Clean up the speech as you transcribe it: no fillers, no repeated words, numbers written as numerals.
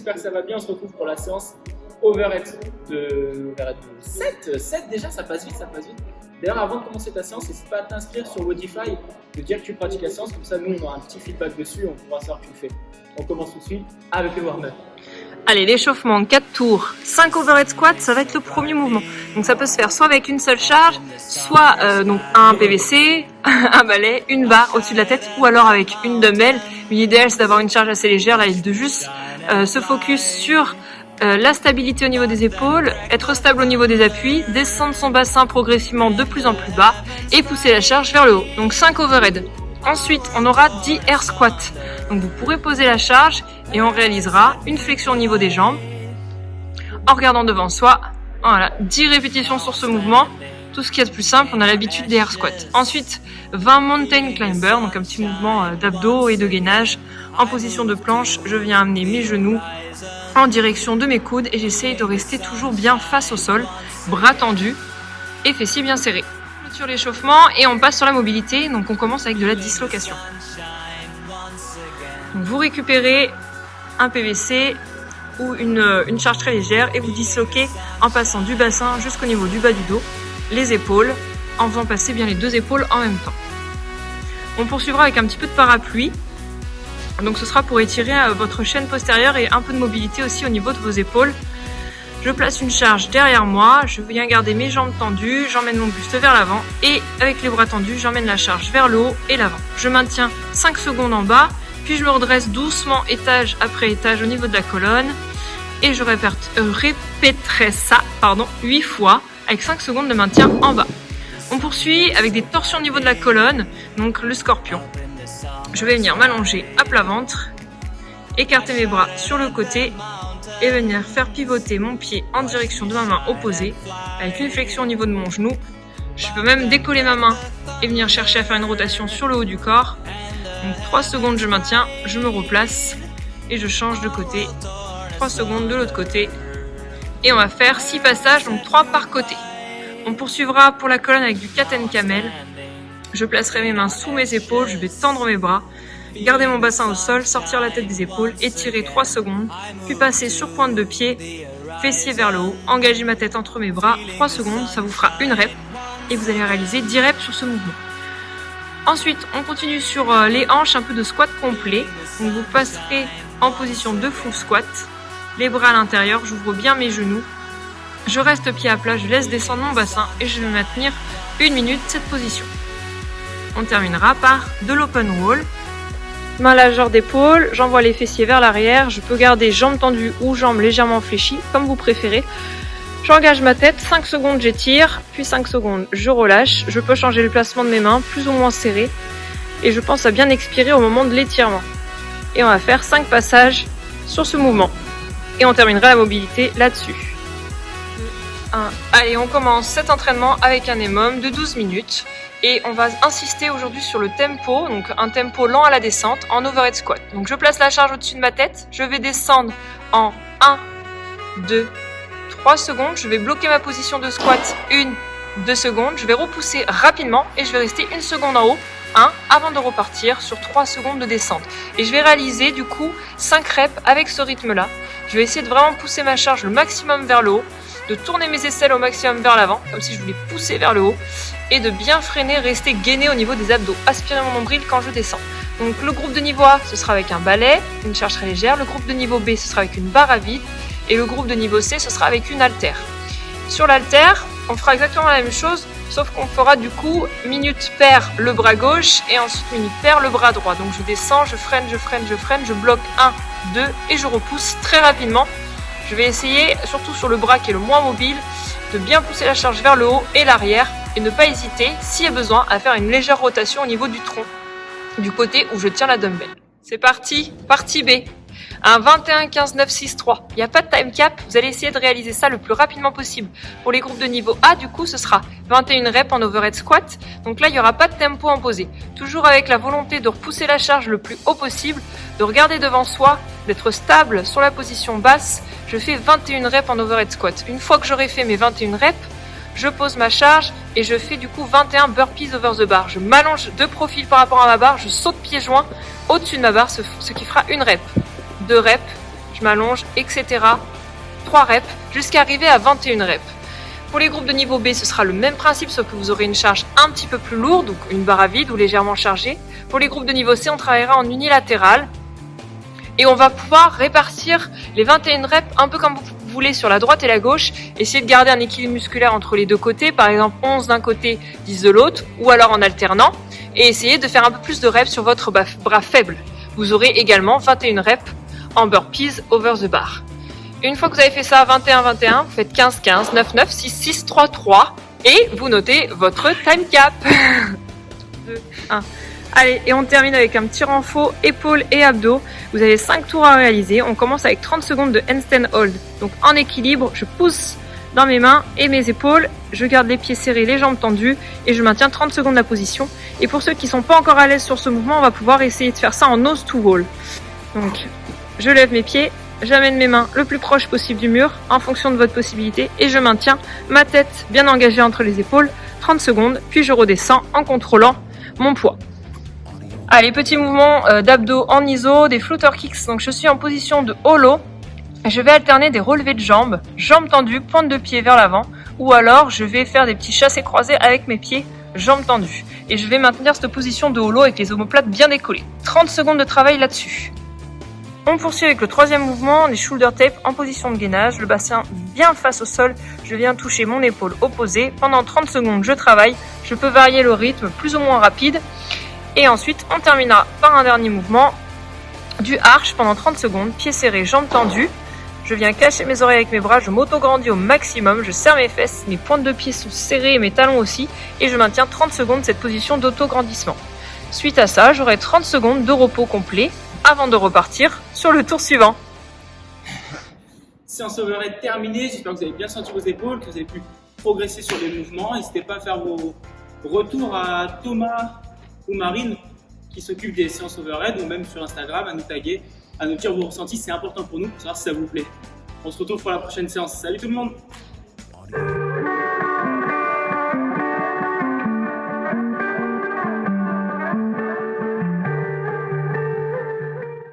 j'espère que ça va bien. On se retrouve pour la séance overhead de 7. 7 déjà, ça passe vite. D'ailleurs, avant de commencer ta séance, n'hésite pas à t'inscrire sur Wodify, de dire que tu pratiques la séance, comme ça nous on aura un petit feedback dessus, on pourra savoir que tu le fais. On commence tout de suite avec le warm-up. Allez, l'échauffement, 4 tours, 5 overhead squats, ça va être le premier mouvement. Donc ça peut se faire soit avec une seule charge, soit donc un PVC, un balai, une barre au-dessus de la tête, ou alors avec une dumbbell. L'idéal c'est d'avoir une charge assez légère, là de juste se focus sur la stabilité au niveau des épaules, être stable au niveau des appuis, descendre son bassin progressivement de plus en plus bas et pousser la charge vers le haut. Donc 5 overhead. Ensuite, on aura 10 air squats. Donc vous pourrez poser la charge et on réalisera une flexion au niveau des jambes en regardant devant soi. Voilà, 10 répétitions sur ce mouvement. Tout ce qui est de plus simple, on a l'habitude des air squats. Ensuite, 20 mountain climber, donc un petit mouvement d'abdos et de gainage. En position de planche, je viens amener mes genoux en direction de mes coudes et j'essaye de rester toujours bien face au sol, bras tendus et fessiers bien serrés. Sur l'échauffement et on passe sur la mobilité, donc on commence avec de la dislocation. Donc vous récupérez un PVC ou une charge très légère et vous disloquez en passant du bassin jusqu'au niveau du bas du dos, les épaules, en faisant passer bien les deux épaules en même temps. On poursuivra avec un petit peu de parapluie. Donc ce sera pour étirer votre chaîne postérieure et un peu de mobilité aussi au niveau de vos épaules. Je place une charge derrière moi, je viens garder mes jambes tendues, j'emmène mon buste vers l'avant et avec les bras tendus, j'emmène la charge vers le haut et l'avant. Je maintiens 5 secondes en bas, puis je me redresse doucement étage après étage au niveau de la colonne et je répéterai ça 8 fois avec 5 secondes de maintien en bas. On poursuit avec des torsions au niveau de la colonne, donc le scorpion. Je vais venir m'allonger à plat ventre, écarter mes bras sur le côté et venir faire pivoter mon pied en direction de ma main opposée avec une flexion au niveau de mon genou. Je peux même décoller ma main et venir chercher à faire une rotation sur le haut du corps. Donc 3 secondes je maintiens, je me replace et je change de côté. 3 secondes de l'autre côté. Et on va faire 6 passages, donc 3 par côté. On poursuivra pour la colonne avec du cat and camel. Je placerai mes mains sous mes épaules, je vais tendre mes bras. Garder mon bassin au sol, sortir la tête des épaules, étirer 3 secondes, puis passer sur pointe de pied, fessier vers le haut, engager ma tête entre mes bras, 3 secondes, ça vous fera une rep et vous allez réaliser 10 reps sur ce mouvement. Ensuite, on continue sur les hanches, un peu de squat complet. Donc vous passerez en position de full squat, les bras à l'intérieur, j'ouvre bien mes genoux, je reste pied à plat, je laisse descendre mon bassin et je vais maintenir 1 minute cette position. On terminera par de l'open wall. Main largeur d'épaule, j'envoie les fessiers vers l'arrière, je peux garder jambes tendues ou jambes légèrement fléchies, comme vous préférez. J'engage ma tête, 5 secondes j'étire, puis 5 secondes je relâche. Je peux changer le placement de mes mains, plus ou moins serrées. Et je pense à bien expirer au moment de l'étirement. Et on va faire 5 passages sur ce mouvement. Et on terminera la mobilité là-dessus. Allez, on commence cet entraînement avec un EMOM de 12 minutes. Et on va insister aujourd'hui sur le tempo, donc un tempo lent à la descente en overhead squat. Donc je place la charge au-dessus de ma tête, je vais descendre en 1, 2, 3 secondes. Je vais bloquer ma position de squat 1, 2 secondes. Je vais repousser rapidement et je vais rester 1 seconde en haut, 1, avant de repartir sur 3 secondes de descente. Et je vais réaliser du coup 5 reps avec ce rythme-là. Je vais essayer de vraiment pousser ma charge le maximum vers le haut, de tourner mes aisselles au maximum vers l'avant, comme si je voulais pousser vers le haut, et de bien freiner, rester gainé au niveau des abdos, aspirer mon nombril quand je descends. Donc le groupe de niveau A, ce sera avec un balai, une charge très légère, le groupe de niveau B, ce sera avec une barre à vide, et le groupe de niveau C, ce sera avec une haltère. Sur l'haltère, on fera exactement la même chose, sauf qu'on fera du coup minute paire le bras gauche, et ensuite minute paire le bras droit. Donc je descends, je freine, je bloque 1, 2, et je repousse très rapidement. Je vais essayer, surtout sur le bras qui est le moins mobile, de bien pousser la charge vers le haut et l'arrière et ne pas hésiter, s'il y a besoin, à faire une légère rotation au niveau du tronc, du côté où je tiens la dumbbell. C'est parti, partie B. Un 21, 15, 9, 6, 3. Il n'y a pas de time cap, vous allez essayer de réaliser ça le plus rapidement possible. Pour les groupes de niveau A, du coup, ce sera 21 reps en overhead squat. Donc là, il n'y aura pas de tempo imposé. Toujours avec la volonté de repousser la charge le plus haut possible, de regarder devant soi, d'être stable sur la position basse. Je fais 21 reps en overhead squat. Une fois que j'aurai fait mes 21 reps, je pose ma charge et je fais du coup 21 burpees over the bar. Je m'allonge de profil par rapport à ma barre, je saute pieds joints au-dessus de ma barre, ce qui fera une rep. 2 reps, je je m'allonge, etc. 3 reps jusqu'à arriver à 21 reps. Pour les groupes de niveau B, ce sera le même principe, sauf que vous aurez une charge un petit peu plus lourde, donc une barre à vide ou légèrement chargée. Pour les groupes de niveau C, on travaillera en unilatéral. Et on va pouvoir répartir les 21 reps un peu comme vous voulez sur la droite et la gauche. Essayez de garder un équilibre musculaire entre les deux côtés, par exemple 11 d'un côté, 10 de l'autre, ou alors en alternant. Et essayez de faire un peu plus de reps sur votre bras faible. Vous aurez également 21 reps en burpees over the bar. Une fois que vous avez fait ça, 21-21, vous faites 15-15, 9-9, 6-6, 3-3 et vous notez votre time cap. 2, 1. Allez, et on termine avec un petit renfort épaules et abdos. Vous avez 5 tours à réaliser. On commence avec 30 secondes de handstand hold. Donc en équilibre, je pousse dans mes mains et mes épaules. Je garde les pieds serrés, les jambes tendues et je maintiens 30 secondes la position. Et pour ceux qui ne sont pas encore à l'aise sur ce mouvement, on va pouvoir essayer de faire ça en nose to wall. Donc, je lève mes pieds. J'amène mes mains le plus proche possible du mur en fonction de votre possibilité et je maintiens ma tête bien engagée entre les épaules 30 secondes, puis je redescends en contrôlant mon poids. Allez, petit mouvement d'abdos en iso, des floater kicks. Donc je suis en position de holo et je vais alterner des relevés de jambes, jambes tendues, pointe de pied vers l'avant, ou alors je vais faire des petits chassés croisés avec mes pieds, jambes tendues. Et je vais maintenir cette position de holo avec les omoplates bien décollées. 30 secondes de travail là-dessus. On poursuit avec le troisième mouvement, les shoulder tape en position de gainage, le bassin bien face au sol, je viens toucher mon épaule opposée. Pendant 30 secondes, je travaille, je peux varier le rythme plus ou moins rapide. Et ensuite, on terminera par un dernier mouvement du arch pendant 30 secondes, pieds serrés, jambes tendues. Je viens cacher mes oreilles avec mes bras, je m'auto-grandis au maximum, je serre mes fesses, mes pointes de pied sont serrées et mes talons aussi. Et je maintiens 30 secondes cette position d'auto-grandissement. Suite à ça, j'aurai 30 secondes de repos complet avant de repartir sur le tour suivant. Séance overhead terminée, j'espère que vous avez bien senti vos épaules, que vous avez pu progresser sur les mouvements. N'hésitez pas à faire vos retours à Thomas ou Marine qui s'occupent des séances overhead ou même sur Instagram, à nous taguer, à nous dire vos ressentis, c'est important pour nous, pour savoir si ça vous plaît. On se retrouve pour la prochaine séance. Salut tout le monde!